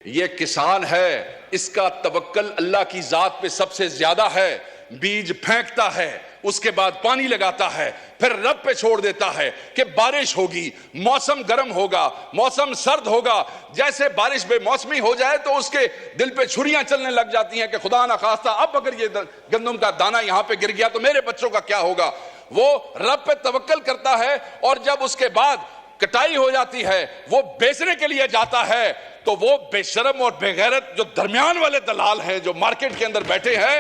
یہ کسان ہے، اس کا توکل اللہ کی ذات پہ سب سے زیادہ ہے. بیج پھینکتا ہے، اس کے بعد پانی لگاتا ہے، پھر رب پہ چھوڑ دیتا ہے کہ بارش ہوگی، موسم گرم ہوگا، موسم سرد ہوگا. جیسے بارش بے موسمی ہو جائے تو اس کے دل پہ چھریاں چلنے لگ جاتی ہیں کہ خدا نخواستہ اب اگر یہ گندم کا دانہ یہاں پہ گر گیا تو میرے بچوں کا کیا ہوگا. وہ رب پہ توکل کرتا ہے، اور جب اس کے بعد کٹائی ہو جاتی ہے، وہ بیچنے کے لیے جاتا ہے، تو وہ بے شرم اور بے غیرت جو درمیان والے دلال ہیں جو مارکیٹ کے اندر بیٹھے ہیں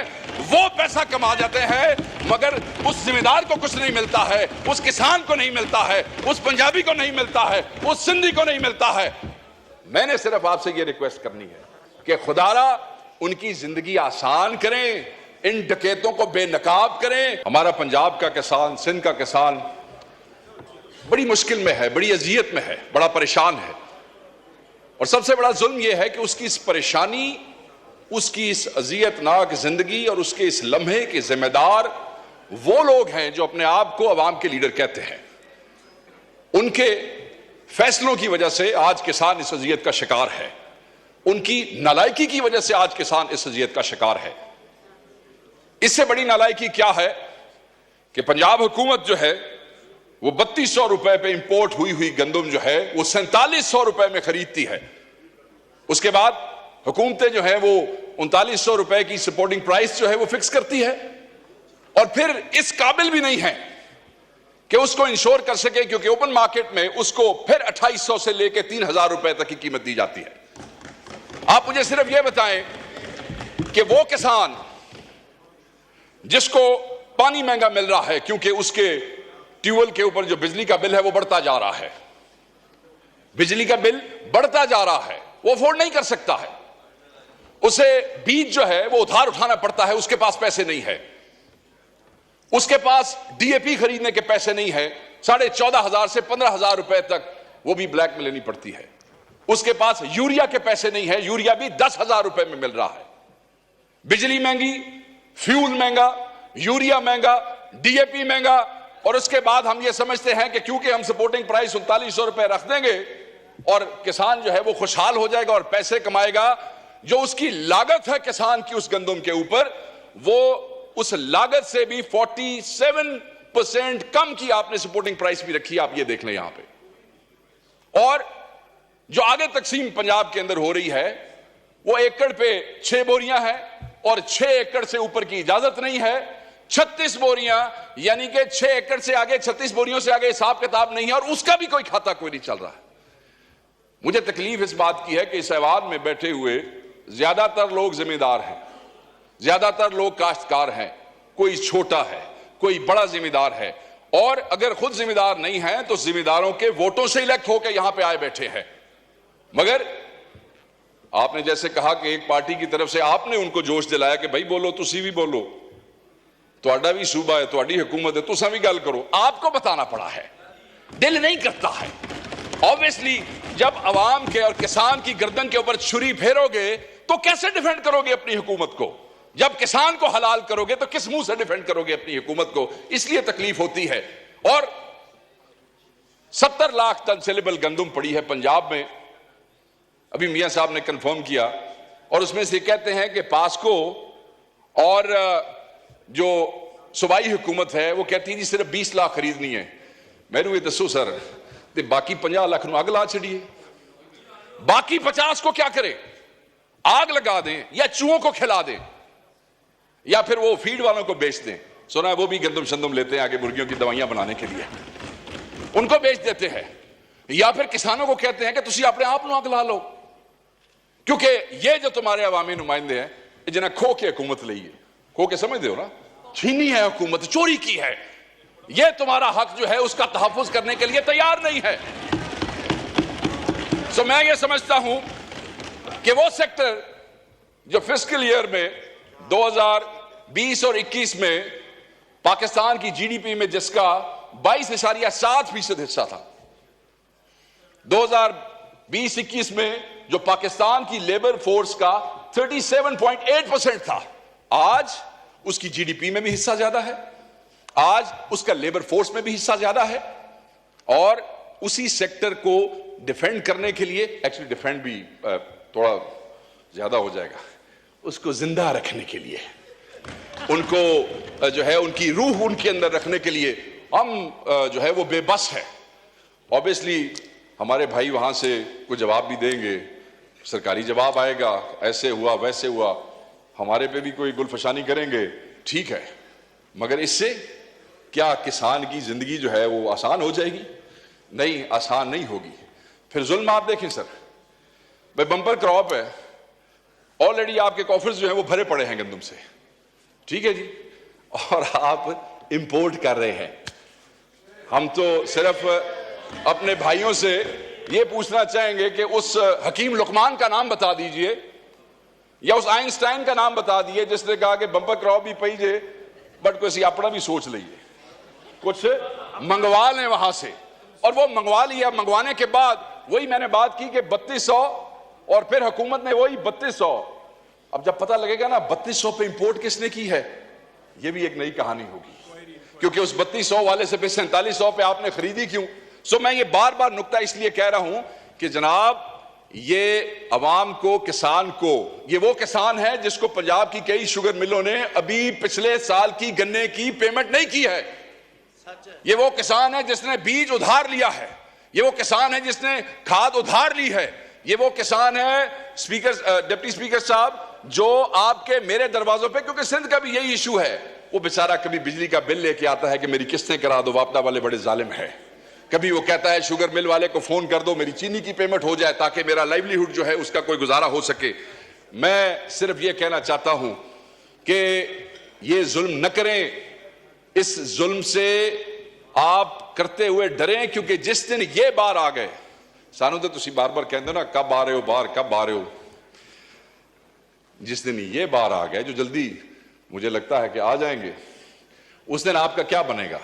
وہ پیسہ کما جاتے ہیں، مگر اس ذمہ دار کو کچھ نہیں ملتا ہے، اس کسان کو نہیں ملتا ہے، اس پنجابی کو نہیں ملتا ہے، اس سندھی کو نہیں ملتا ہے. میں نے صرف آپ سے یہ ریکویسٹ کرنی ہے کہ خدا را ان کی زندگی آسان کریں، ان ڈکیتوں کو بے نقاب کریں. ہمارا پنجاب کا کسان، سندھ کا کسان بڑی مشکل میں ہے، بڑی اذیت میں ہے، بڑا پریشان ہے. اور سب سے بڑا ظلم یہ ہے کہ اس کی اس پریشانی، اس کی اس اذیت ناک زندگی اور اس کے اس لمحے کے ذمہ دار وہ لوگ ہیں جو اپنے آپ کو عوام کے لیڈر کہتے ہیں. ان کے فیصلوں کی وجہ سے آج کسان اس اذیت کا شکار ہے، ان کی نالائکی کی وجہ سے آج کسان اس اذیت کا شکار ہے. اس سے بڑی نالائکی کیا ہے کہ پنجاب حکومت جو ہے وہ 3200 روپے پہ امپورٹ ہوئی گندم جو ہے وہ 4700 روپے میں خریدتی ہے. اس کے بعد حکومتیں جو ہیں وہ 3900 روپے کی سپورٹنگ پرائس جو ہے وہ فکس کرتی ہے، اور پھر اس قابل بھی نہیں ہے کہ اس کو انشور کر سکے، کیونکہ اوپن مارکیٹ میں اس کو پھر 2800 سے لے کے 3000 روپے تک کی قیمت دی جاتی ہے. آپ مجھے صرف یہ بتائیں کہ وہ کسان جس کو پانی مہنگا مل رہا ہے کیونکہ اس کے ٹیوبویل کے اوپر جو بجلی کا بل ہے وہ بڑھتا جا رہا ہے، بجلی کا بل بڑھتا جا رہا ہے، وہ افورڈ نہیں کر سکتا ہے، اسے بیج جو ہے وہ ادھار اٹھانا پڑتا ہے، اس کے پاس پیسے نہیں ہے، اس کے پاس ڈی اے پی خریدنے کے پیسے نہیں ہے، 14,500 سے 15,000 روپے تک وہ بھی بلیک میں لینی پڑتی ہے. اس کے پاس یوریا کے پیسے نہیں ہے، یوریا بھی 10,000 روپے میں مل رہا ہے. بجلی مہنگی، فیول مہنگا، یوریا مہنگا، ڈی اے پی مہنگا، اور اس کے بعد ہم یہ سمجھتے ہیں کہ کیونکہ ہم سپورٹنگ پرائس 3900 روپے رکھ دیں گے اور کسان جو ہے وہ خوشحال ہو جائے گا اور پیسے کمائے گا. جو اس کی لاگت ہے کسان کی اس گندم کے اوپر، وہ اس لاگت سے بھی 47% کم کی آپ نے سپورٹنگ پرائس بھی رکھی. آپ یہ دیکھ لیں یہاں پہ. اور جو آگے تقسیم پنجاب کے اندر ہو رہی ہے وہ ایکڑ پہ 6 بوریاں ہیں، اور 6 ایکڑ سے اوپر کی اجازت نہیں ہے. 36 بوریاں، یعنی کہ 6 ایکڑ سے آگے 36 بوریوں سے آگے حساب کتاب نہیں ہے، اور اس کا بھی کوئی کھاتا کوئی نہیں چل رہا ہے. مجھے تکلیف اس بات کی ہے کہ اس ایوان میں بیٹھے ہوئے زیادہ تر لوگ ذمہ دار ہیں، زیادہ تر لوگ کاشتکار ہیں، کوئی چھوٹا ہے، کوئی بڑا ذمہ دار ہے، اور اگر خود ذمہ دار نہیں ہیں تو ذمہ داروں کے ووٹوں سے الیکٹ ہو کے یہاں پہ آئے بیٹھے ہیں. مگر آپ نے جیسے کہا کہ ایک پارٹی کی طرف سے آپ نے ان کو جوش دلایا کہ بھائی بولو، تسی بھی بولو، تہاڈا بھی صوبہ ہے، تہاڈی حکومت ہے، تساں بھی گل کرو. آپ کو بتانا پڑا ہے، دل نہیں کرتا ہے. obviously جب عوام کے اور کسان کی گردن کے اوپر چھری پھیرو گے تو کیسے ڈیفینڈ کرو گے اپنی حکومت کو؟ جب کسان کو حلال کرو گے تو کس منہ سے ڈیفینڈ کرو گے اپنی حکومت کو؟ اس لیے تکلیف ہوتی ہے. اور 70 لاکھ ٹن سیلیبل گندم پڑی ہے پنجاب میں، ابھی میاں صاحب نے کنفرم کیا، اور اس میں سے کہتے ہیں کہ پاسکو اور جو صوبائی حکومت ہے وہ کہتی ہے جی صرف 20 لاکھ خریدنی ہے. میں نے یہ دسو سر، تے باقی 50 لاکھ نو آگ لا چھڑیے، باقی 50 کو کیا کرے؟ آگ لگا دیں یا چوہوں کو کھلا دیں یا پھر وہ فیڈ والوں کو بیچ دیں. سنا ہے وہ بھی گندم شندم لیتے ہیں آگے مرغیوں کی دوائیاں بنانے کے لیے، ان کو بیچ دیتے ہیں. یا پھر کسانوں کو کہتے ہیں کہ تسی اپنے آپ نو آگ لا لو، کیونکہ یہ جو تمہارے عوامی نمائندے ہیں جنہیں کھو کے حکومت لئی ہے، کھو کے سمجھ دے ہو نا، چھینی ہے حکومت، چوری کی ہے، یہ تمہارا حق جو ہے اس کا تحفظ کرنے کے لیے تیار نہیں ہے. میں یہ سمجھتا ہوں کہ وہ سیکٹر جو فسکل ایئر میں 2020 اور 21 میں پاکستان کی جی ڈی پی میں جس کا 22.7% حصہ تھا، 2020-21 میں جو پاکستان کی لیبر فورس کا 37.8% تھا، آج اس کی جی ڈی پی میں بھی حصہ زیادہ ہے، آج اس کا لیبر فورس میں بھی حصہ زیادہ ہے. اور اسی سیکٹر کو ڈیفینڈ کرنے کے لیے، ایکچولی ڈیفینڈ بھی تھوڑا زیادہ ہو جائے گا، اس کو زندہ رکھنے کے لیے، ان کو جو ہے ان کی روح ان کے اندر رکھنے کے لیے ہم جو ہے وہ بے بس ہے۔ اوبیسلی ہمارے بھائی وہاں سے کوئی جواب بھی دیں گے، سرکاری جواب آئے گا، ایسے ہوا ویسے ہوا، ہمارے پہ بھی کوئی گل فشانی کریں گے، ٹھیک ہے، مگر اس سے کیا کسان کی زندگی جو ہے وہ آسان ہو جائے گی؟ نہیں، آسان نہیں ہوگی۔ پھر ظلم آپ دیکھیں سر، بھائی بمپر کراپ ہے، آلریڈی آپ کے کافرز جو ہیں وہ بھرے پڑے ہیں گندم سے، ٹھیک ہے جی، اور آپ امپورٹ کر رہے ہیں۔ ہم تو صرف اپنے بھائیوں سے یہ پوچھنا چاہیں گے کہ اس حکیم لقمان کا نام بتا دیجئے، یا اس آئنسٹائن کا نام بتا دیجئے جس نے کہا کہ بمپر کراپ بھی پئی جے بٹ کوئی اپنا بھی سوچ لئیے، کچھ منگوا لیں وہاں سے، اور وہ منگوا لیا۔ منگوانے کے بعد وہی میں نے بات کی کہ 3200، اور پھر حکومت نے وہی 3200، اب جب پتہ لگے گا نا 3200 پہ امپورٹ کس نے کی ہے، یہ بھی ایک نئی کہانی ہوگی، کیونکہ اس 3200 والے سے پھر 4700 پہ آپ نے خریدی کیوں؟ سو میں یہ بار بار نکتہ اس لیے کہہ رہا ہوں کہ جناب یہ عوام کو، کسان کو، یہ وہ کسان ہے جس کو پنجاب کی کئی شوگر ملوں نے ابھی پچھلے سال کی گنے کی پیمنٹ نہیں کی ہے، یہ وہ کسان ہے جس نے بیج ادھار لیا ہے، یہ وہ کسان ہے جس نے کھاد ادھار لی ہے، یہ وہ کسان ہے ڈپٹی سپیکر صاحب جو آپ کے میرے دروازوں پہ، کیونکہ سندھ کا بھی یہی ایشو ہے، وہ بیچارہ کبھی بجلی کا بل لے کے آتا ہے کہ میری قسطیں کرا دو، واپڈا والے بڑے ظالم ہیں، کبھی وہ کہتا ہے شوگر مل والے کو فون کر دو میری چینی کی پیمنٹ ہو جائے تاکہ میرا لائیولی ہوڈ جو ہے اس کا کوئی گزارا ہو سکے۔ میں صرف یہ کہنا چاہتا ہوں کہ یہ ظلم نہ کریں، اس ظلم سے آپ کرتے ہوئے ڈریں، کیونکہ جس دن یہ بار آ گئے، سانو تو تسی بار بار کہندے نا کب آ رہے ہو باہر، کب آ رہے ہو، جس دن یہ بار آ گئے جو جلدی مجھے لگتا ہے کہ آ جائیں گے، اس دن آپ کا کیا بنے گا؟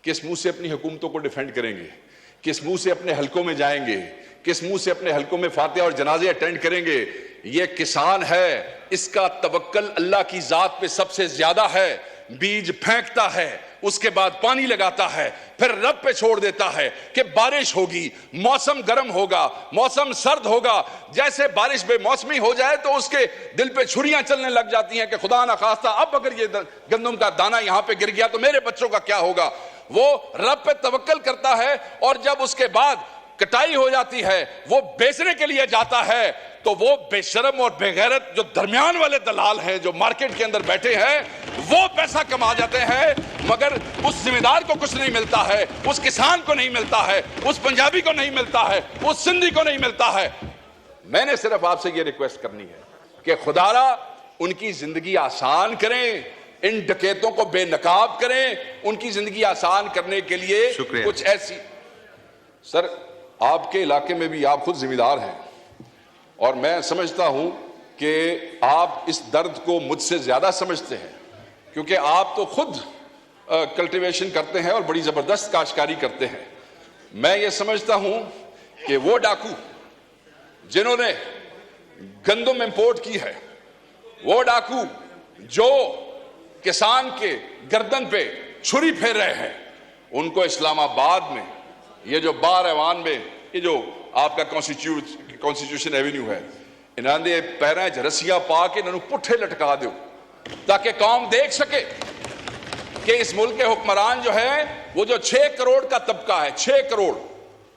کس منہ سے اپنی حکومتوں کو ڈیفینڈ کریں گے؟ کس منہ سے اپنے حلقوں میں جائیں گے؟ کس منہ سے اپنے حلقوں میں فاتحہ اور جنازے اٹینڈ کریں گے؟ یہ کسان ہے، اس کا توکل اللہ کی ذات پہ سب سے زیادہ ہے، بیج پھینکتا ہے، اس کے بعد پانی لگاتا ہے، پھر رب پہ چھوڑ دیتا ہے کہ بارش ہوگی، موسم گرم ہوگا، موسم سرد ہوگا، جیسے بارش بے موسمی ہو جائے تو اس کے دل پہ چھریاں چلنے لگ جاتی ہیں کہ خدا نہ خواستہ اب اگر یہ گندم کا دانہ یہاں پہ گر گیا تو میرے بچوں کا کیا ہوگا۔ وہ رب پہ توکل کرتا ہے، اور جب اس کے بعد کٹائی ہو جاتی ہے، وہ بیچنے کے لیے جاتا ہے، تو وہ بے شرم اور بے غیرت جو درمیان والے دلال ہیں جو مارکیٹ کے اندر بیٹھے ہیں، وہ پیسہ کما جاتے ہیں، مگر اس ذمہ دار کو کچھ نہیں ملتا ہے، اس کسان کو نہیں ملتا ہے، اس پنجابی کو نہیں ملتا ہے، اس سندھی کو نہیں ملتا ہے۔ میں نے صرف آپ سے یہ ریکویسٹ کرنی ہے کہ خدا را ان کی زندگی آسان کریں، ان ڈکیتوں کو بے نقاب کریں، ان کی زندگی آسان کرنے کے لیے کچھ ایسی۔ سر آپ کے علاقے میں بھی آپ خود ذمہ دار ہیں، اور میں سمجھتا ہوں کہ آپ اس درد کو مجھ سے زیادہ سمجھتے ہیں، کیونکہ آپ تو خود کلٹیویشن کرتے ہیں اور بڑی زبردست کاشتکاری کرتے ہیں۔ میں یہ سمجھتا ہوں کہ وہ ڈاکو جنہوں نے گندم امپورٹ کی ہے، وہ ڈاکو جو کسان کے گردن پہ چھری پھیر رہے ہیں، ان کو اسلام آباد میں یہ جو بار ایوان میں یہ جو آپ کا کانسٹیٹیوشن ایونیو ہے، انہاں دے پیراں وچ رسیاں پا کے انہاں نوں پٹھے لٹکا دیو تاکہ قوم دیکھ سکے کہ اس ملک کے حکمران جو ہے وہ جو 6 کروڑ کا طبقہ ہے، 6 کروڑ،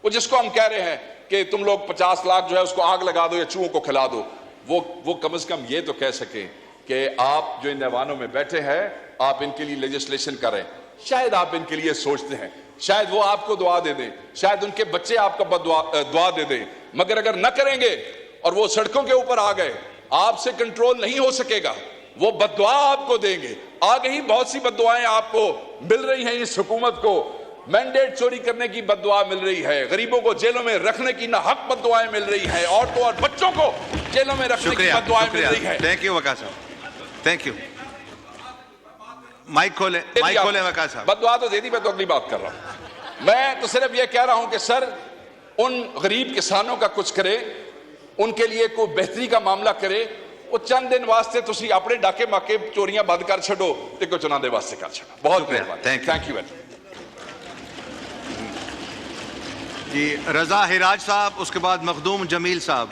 وہ جس کو ہم کہہ رہے ہیں کہ تم لوگ 50 لاکھ جو ہے اس کو آگ لگا دو یا چوہوں کو کھلا دو، وہ کم از کم یہ تو کہہ سکیں کہ آپ جو ان ایوانوں میں بیٹھے ہیں آپ ان کے لیے لیجسلیشن کریں۔ شاید آپ ان کے لیے سوچتے ہیں، شاید وہ آپ کو دعا دے دیں، شاید ان کے بچے آپ کو دعا دے دیں، مگر اگر نہ کریں گے اور وہ سڑکوں کے اوپر آ گئے، آپ سے کنٹرول نہیں ہو سکے گا، وہ بد دعا آپ کو دیں گے۔ آگے ہی بہت سی بد دعائیں آپ کو مل رہی ہیں، اس حکومت کو مینڈیٹ چوری کرنے کی بد دعا مل رہی ہے، غریبوں کو جیلوں میں رکھنے کی ناحق بد دعائیں مل رہی ہیں، عورتوں اور بچوں کو جیلوں میں رکھنے کی بد دعائیں مل رہی ہیں۔ تھینک یو وقار صاحب، تھینک یو۔ مائک کھولیں وقار صاحب۔ بد دعا تو دے دی، میں تو اگلی بات کر رہا ہوں۔ میں تو صرف یہ کہہ رہا ہوں کہ سر ان غریب کسانوں کا کچھ کرے، ان کے لیے کوئی بہتری کا معاملہ کرے، وہ چند دن واسطے تسی اپنے ڈاکے ماکے چوریاں بند کر چھڑو تے کو چنا دے واسطے کر چھڑو۔ بہت مہربانی، تھینک یو۔ جی رضا ہراج صاحب، اس کے بعد مخدوم جمیل صاحب۔